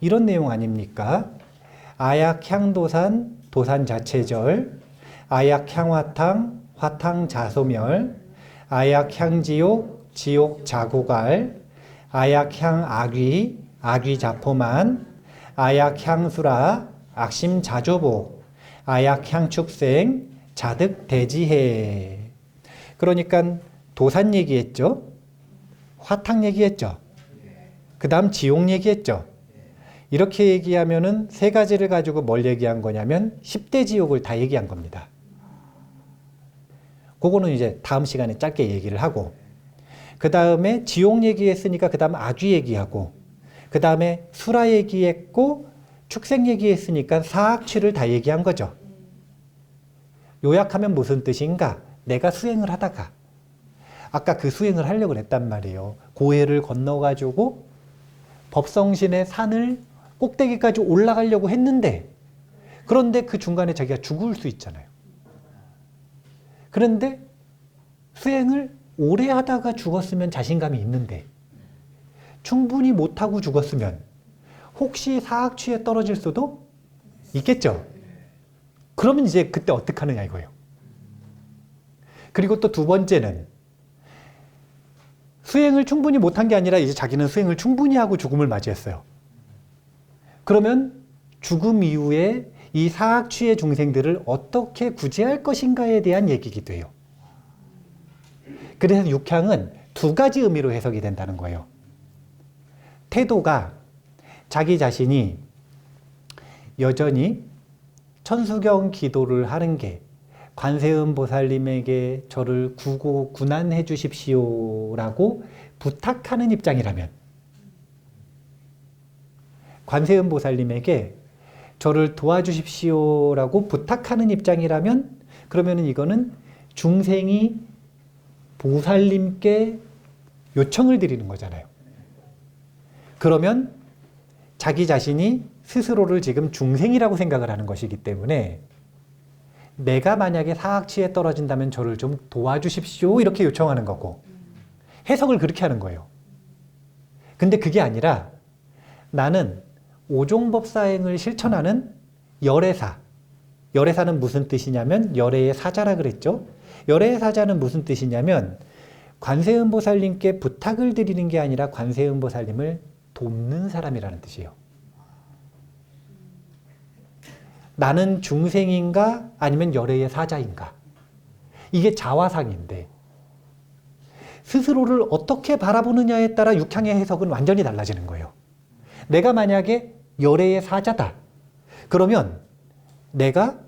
이런 내용 아닙니까? 아약향도산, 도산자체절, 아약향화탕, 화탕자소멸, 아약향지옥, 지옥자고갈, 아약향악귀, 악귀자포만, 아약향수라, 악심자조복, 아약향축생, 자득대지해. 그러니까 도산 얘기했죠. 화탕 얘기했죠. 그 다음 지옥 얘기했죠. 이렇게 얘기하면은 세 가지를 가지고 뭘 얘기한 거냐면 10대 지옥을 다 얘기한 겁니다. 그거는 이제 다음 시간에 짧게 얘기를 하고 그 다음에 지옥 얘기했으니까 그 다음 악귀 얘기하고 그 다음에 수라 얘기했고 축생 얘기했으니까 사악취를 다 얘기한 거죠. 요약하면 무슨 뜻인가? 내가 수행을 하다가 아까 그 수행을 하려고 했단 말이에요. 고해를 건너가지고 법성신의 산을 꼭대기까지 올라가려고 했는데 그런데 그 중간에 자기가 죽을 수 있잖아요. 그런데 수행을 오래 하다가 죽었으면 자신감이 있는데 충분히 못하고 죽었으면 혹시 사악취에 떨어질 수도 있겠죠. 그러면 이제 그때 어떻게 하느냐 이거예요. 그리고 또 두 번째는 수행을 충분히 못한 게 아니라 이제 자기는 수행을 충분히 하고 죽음을 맞이했어요. 그러면 죽음 이후에 이 사악취의 중생들을 어떻게 구제할 것인가에 대한 얘기이기도 해요. 그래서 육향은 두 가지 의미로 해석이 된다는 거예요. 태도가 자기 자신이 여전히 천수경 기도를 하는 게 관세음 보살님에게 저를 구고 구난해 주십시오라고 부탁하는 입장이라면 관세음 보살님에게 저를 도와주십시오라고 부탁하는 입장이라면 그러면은 이거는 중생이 보살님께 요청을 드리는 거잖아요. 그러면 자기 자신이 스스로를 지금 중생이라고 생각을 하는 것이기 때문에 내가 만약에 사악취에 떨어진다면 저를 좀 도와주십시오 이렇게 요청하는 거고 해석을 그렇게 하는 거예요. 근데 그게 아니라 나는 오종법사행을 실천하는 열애사. 열애사는 무슨 뜻이냐면 열애의 사자라 그랬죠. 열애의 사자는 무슨 뜻이냐면 관세음보살님께 부탁을 드리는 게 아니라 관세음보살님을 돕는 사람이라는 뜻이에요. 나는 중생인가 아니면 열애의 사자인가? 이게 자화상인데 스스로를 어떻게 바라보느냐에 따라 육향의 해석은 완전히 달라지는 거예요. 내가 만약에 열애의 사자다. 그러면 내가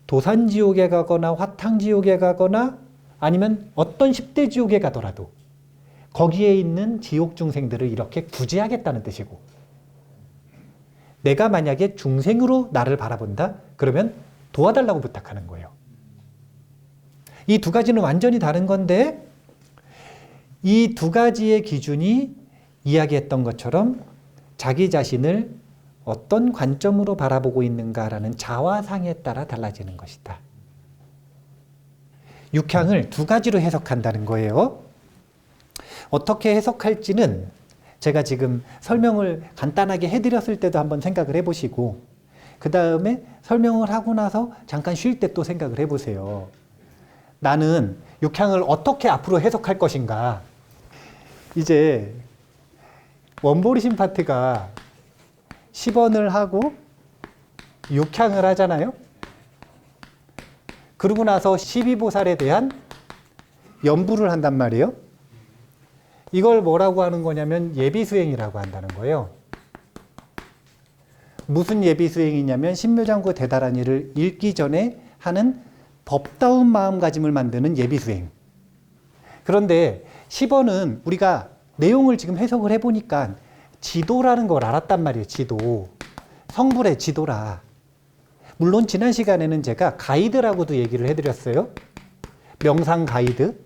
도산지옥에 가거나 화탕지옥에 가거나 아니면 어떤 10대 지옥에 가더라도 거기에 있는 지옥 중생들을 이렇게 구제하겠다는 뜻이고 내가 만약에 중생으로 나를 바라본다? 그러면 도와달라고 부탁하는 거예요. 이 두 가지는 완전히 다른 건데 이 두 가지의 기준이 이야기했던 것처럼 자기 자신을 어떤 관점으로 바라보고 있는가라는 자화상에 따라 달라지는 것이다. 육향을 두 가지로 해석한다는 거예요. 어떻게 해석할지는 제가 지금 설명을 간단하게 해드렸을 때도 한번 생각을 해보시고 그 다음에 설명을 하고 나서 잠깐 쉴 때 또 생각을 해보세요. 나는 육향을 어떻게 앞으로 해석할 것인가. 이제 원보리심 파트가 10원을 하고 육향을 하잖아요. 그러고 나서 12보살에 대한 연부를 한단 말이에요. 이걸 뭐라고 하는 거냐면 예비수행이라고 한다는 거예요. 무슨 예비수행이냐면 신묘장구 대다란이를 읽기 전에 하는 법다운 마음가짐을 만드는 예비수행. 그런데 10원은 우리가 내용을 지금 해석을 해보니까 지도라는 걸 알았단 말이에요. 지도. 성불의 지도라. 물론 지난 시간에는 제가 가이드라고도 얘기를 해드렸어요. 명상 가이드.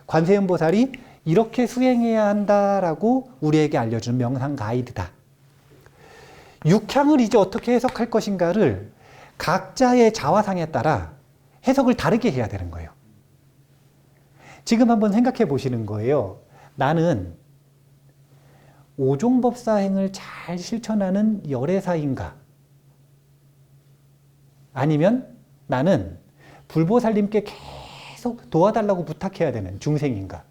관세음보살이 이렇게 수행해야 한다라고 우리에게 알려주는 명상 가이드다. 육향을 이제 어떻게 해석할 것인가를 각자의 자화상에 따라 해석을 다르게 해야 되는 거예요. 지금 한번 생각해 보시는 거예요. 나는 오종법사행을 잘 실천하는 열애사인가? 아니면 나는 불보살님께 계속 도와달라고 부탁해야 되는 중생인가?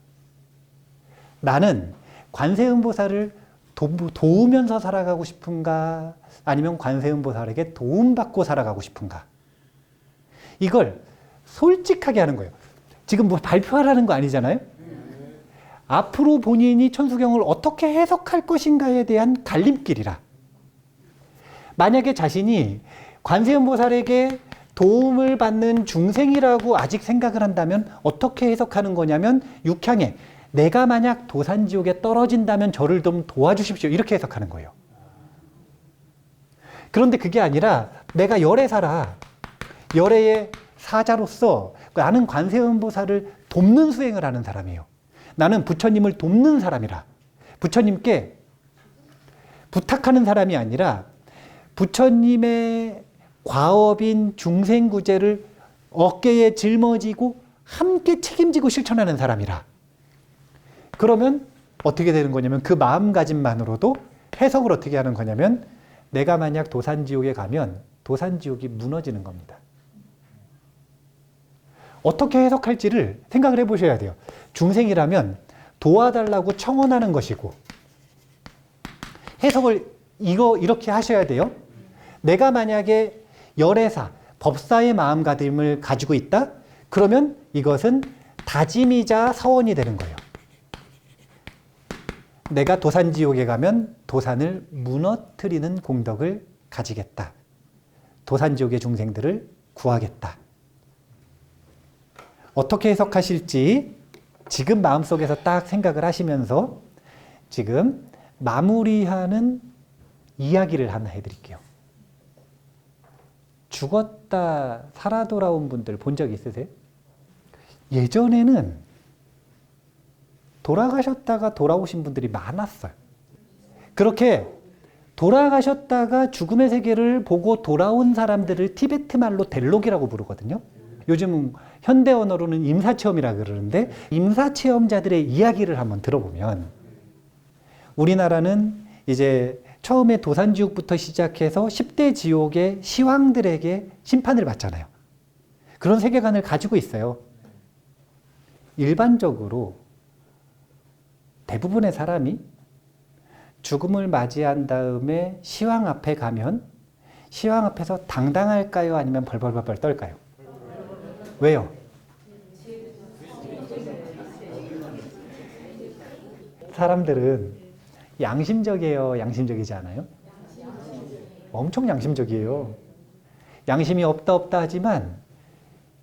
나는 관세음보살을 도우면서 살아가고 싶은가? 아니면 관세음보살에게 도움받고 살아가고 싶은가? 이걸 솔직하게 하는 거예요. 지금 뭐 발표하라는 거 아니잖아요? 앞으로 본인이 천수경을 어떻게 해석할 것인가에 대한 갈림길이라. 만약에 자신이 관세음보살에게 도움을 받는 중생이라고 아직 생각을 한다면 어떻게 해석하는 거냐면 육향에 내가 만약 도산지옥에 떨어진다면 저를 좀 도와주십시오. 이렇게 해석하는 거예요. 그런데 그게 아니라 내가 열애사라. 열애의 사자로서 나는 관세음보살을 돕는 수행을 하는 사람이에요. 나는 부처님을 돕는 사람이라. 부처님께 부탁하는 사람이 아니라 부처님의 과업인 중생구제를 어깨에 짊어지고 함께 책임지고 실천하는 사람이라. 그러면 어떻게 되는 거냐면 그 마음가짐만으로도 해석을 어떻게 하는 거냐면 내가 만약 도산지옥에 가면 도산지옥이 무너지는 겁니다. 어떻게 해석할지를 생각을 해보셔야 돼요. 중생이라면 도와달라고 청원하는 것이고 해석을 이렇게 하셔야 돼요. 내가 만약에 열애사, 법사의 마음가짐을 가지고 있다? 그러면 이것은 다짐이자 서원이 되는 거예요. 내가 도산지옥에 가면 도산을 무너뜨리는 공덕을 가지겠다. 도산지옥의 중생들을 구하겠다. 어떻게 해석하실지 지금 마음속에서 딱 생각을 하시면서 지금 마무리하는 이야기를 하나 해드릴게요. 죽었다 살아 돌아온 분들 본 적 있으세요? 예전에는 돌아가셨다가 돌아오신 분들이 많았어요. 그렇게 돌아가셨다가 죽음의 세계를 보고 돌아온 사람들을 티베트 말로 델록이라고 부르거든요. 요즘 현대 언어로는 임사체험이라 그러는데 임사체험자들의 이야기를 한번 들어보면 우리나라는 이제 처음에 도산지옥부터 시작해서 10대 지옥의 시황들에게 심판을 받잖아요. 그런 세계관을 가지고 있어요. 일반적으로 대부분의 사람이 죽음을 맞이한 다음에 시황 앞에 가면 시황 앞에서 당당할까요? 아니면 벌벌벌 떨까요? 왜요? 사람들은 양심적이에요? 양심적이지 않아요? 엄청 양심적이에요. 양심이 없다 하지만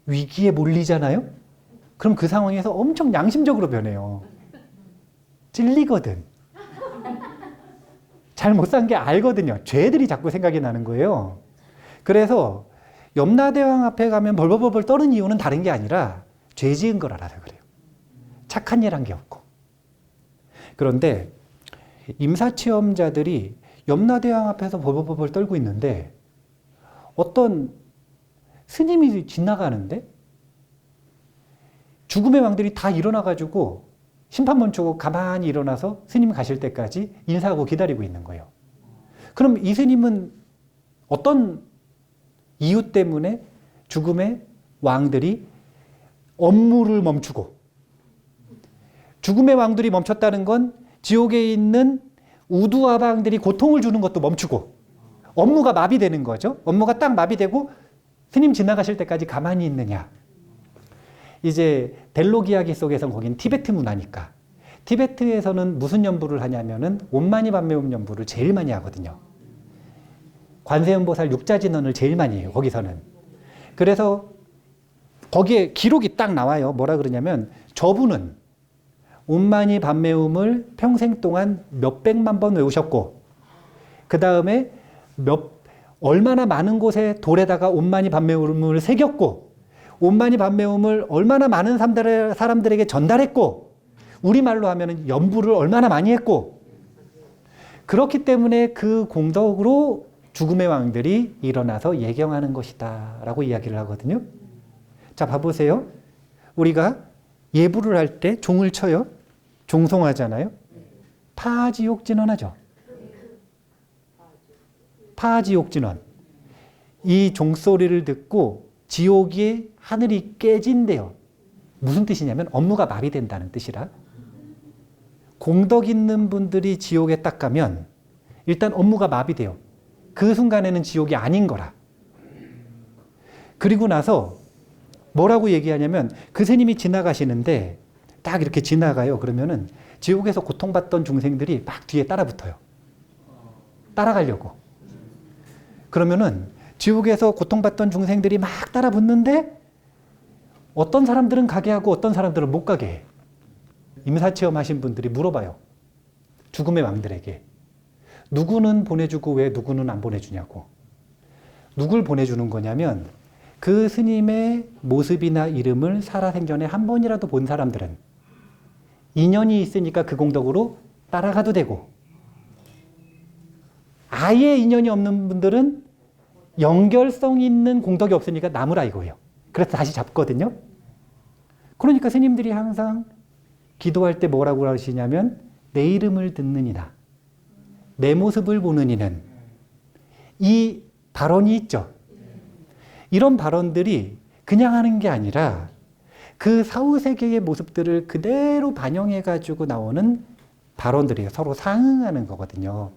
위기에 몰리잖아요? 그럼 그 상황에서 엄청 양심적으로 변해요. 찔리거든. 잘 못 산 게 알거든요. 죄들이 자꾸 생각이 나는 거예요. 그래서 염라대왕 앞에 가면 벌벌벌 떠는 이유는 다른 게 아니라 죄 지은 걸 알아서 그래요. 착한 일 한 게 없고. 그런데 임사체험자들이 염라대왕 앞에서 벌벌벌 떨고 있는데 어떤 스님이 지나가는데 죽음의 왕들이 다 일어나가지고 심판 멈추고 가만히 일어나서 스님 가실 때까지 인사하고 기다리고 있는 거예요. 그럼 이 스님은 어떤 이유 때문에 죽음의 왕들이 업무를 멈추고, 죽음의 왕들이 멈췄다는 건 지옥에 있는 우두아방들이 고통을 주는 것도 멈추고 업무가 마비되는 거죠. 업무가 딱 마비되고 스님 지나가실 때까지 가만히 있느냐. 이제 델록 이야기 속에서 거긴 티베트 문화니까 티베트에서는 무슨 연부를 하냐면은 온마니 반매음 연부를 제일 많이 하거든요. 관세음보살 육자진언을 제일 많이 해요. 거기서는. 그래서 거기에 기록이 딱 나와요. 뭐라 그러냐면 저분은 온마니 반매음을 평생 동안 몇백만 번 외우셨고 그 다음에 얼마나 많은 곳에 돌에다가 온마니 반매음을 새겼고 온마니 반매음을 얼마나 많은 사람들에게 전달했고 우리말로 하면 연부를 얼마나 많이 했고 그렇기 때문에 그 공덕으로 죽음의 왕들이 일어나서 예경하는 것이다 라고 이야기를 하거든요. 자, 봐보세요. 우리가 예불을 할 때 종을 쳐요. 종송하잖아요. 파지옥진언하죠. 파지옥진언. 이 종소리를 듣고 지옥의 하늘이 깨진대요. 무슨 뜻이냐면 업무가 마비된다는 뜻이라. 공덕 있는 분들이 지옥에 딱 가면 일단 업무가 마비돼요. 그 순간에는 지옥이 아닌 거라. 그리고 나서 뭐라고 얘기하냐면 그 스님이 지나가시는데 딱 이렇게 지나가요. 그러면은 지옥에서 고통받던 중생들이 막 뒤에 따라붙어요. 따라가려고. 그러면은 지옥에서 고통받던 중생들이 막 따라붙는데 어떤 사람들은 가게 하고 어떤 사람들은 못 가게 해. 임사체험 하신 분들이 물어봐요. 죽음의 왕들에게. 누구는 보내주고 왜 누구는 안 보내주냐고. 누굴 보내주는 거냐면 그 스님의 모습이나 이름을 살아생전에 한 번이라도 본 사람들은 인연이 있으니까 그 공덕으로 따라가도 되고 아예 인연이 없는 분들은 연결성 있는 공덕이 없으니까 남으라 이거예요. 그래서 다시 잡거든요. 그러니까 스님들이 항상 기도할 때 뭐라고 하시냐면 내 이름을 듣는 이나 내 모습을 보는 이는 이 발언이 있죠. 이런 발언들이 그냥 하는 게 아니라 그 사후세계의 모습들을 그대로 반영해가지고 나오는 발언들이에요. 서로 상응하는 거거든요.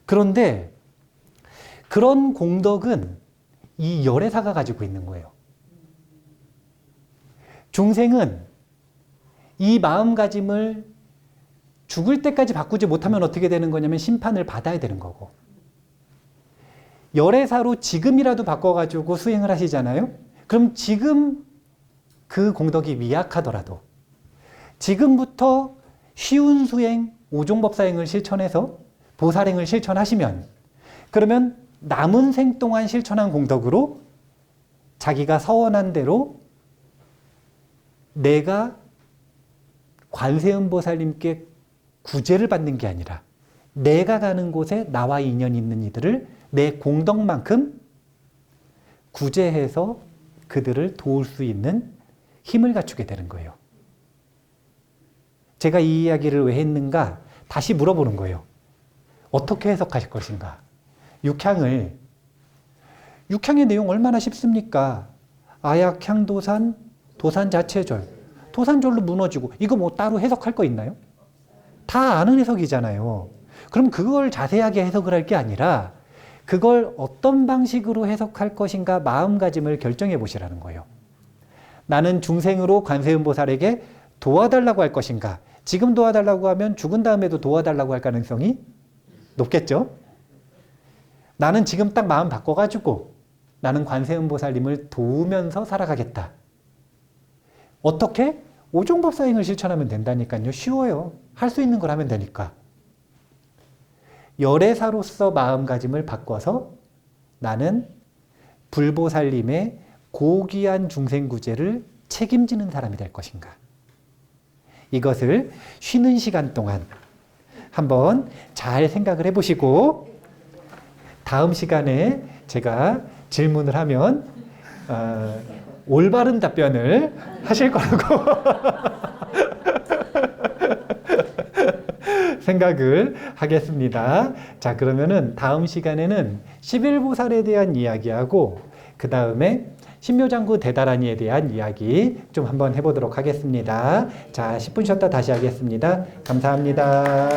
그런데 그런 공덕은 이 열애사가 가지고 있는 거예요. 중생은 이 마음가짐을 죽을 때까지 바꾸지 못하면 어떻게 되는 거냐면 심판을 받아야 되는 거고 열애사로 지금이라도 바꿔가지고 수행을 하시잖아요. 그럼 지금 그 공덕이 미약하더라도 지금부터 쉬운 수행, 오종법사행을 실천해서 보살행을 실천하시면 그러면 남은 생 동안 실천한 공덕으로 자기가 서원한 대로 내가 관세음보살님께 구제를 받는 게 아니라 내가 가는 곳에 나와 인연 있는 이들을 내 공덕만큼 구제해서 그들을 도울 수 있는 힘을 갖추게 되는 거예요. 제가 이 이야기를 왜 했는가? 다시 물어보는 거예요. 어떻게 해석하실 것인가? 육향의 내용 얼마나 쉽습니까? 아약향도산, 도산자체절. 도산절로 무너지고 이거 뭐 따로 해석할 거 있나요? 다 아는 해석이잖아요. 그럼 그걸 자세하게 해석을 할 게 아니라 그걸 어떤 방식으로 해석할 것인가 마음가짐을 결정해 보시라는 거예요. 나는 중생으로 관세음보살에게 도와달라고 할 것인가? 지금 도와달라고 하면 죽은 다음에도 도와달라고 할 가능성이 높겠죠? 나는 지금 딱 마음 바꿔가지고 나는 관세음보살님을 도우면서 살아가겠다. 어떻게? 오종법사행을 실천하면 된다니까요. 쉬워요. 할 수 있는 걸 하면 되니까. 열애사로서 마음가짐을 바꿔서 나는 불보살님의 고귀한 중생구제를 책임지는 사람이 될 것인가? 이것을 쉬는 시간 동안 한번 잘 생각을 해보시고 다음 시간에 제가 질문을 하면 올바른 답변을 하실 거라고 생각을 하겠습니다. 자, 그러면은 다음 시간에는 11보살에 대한 이야기하고 그 다음에 신묘장구 대다라니에 대한 이야기 좀 한번 해보도록 하겠습니다. 자, 10분 쉬었다 다시 하겠습니다. 감사합니다.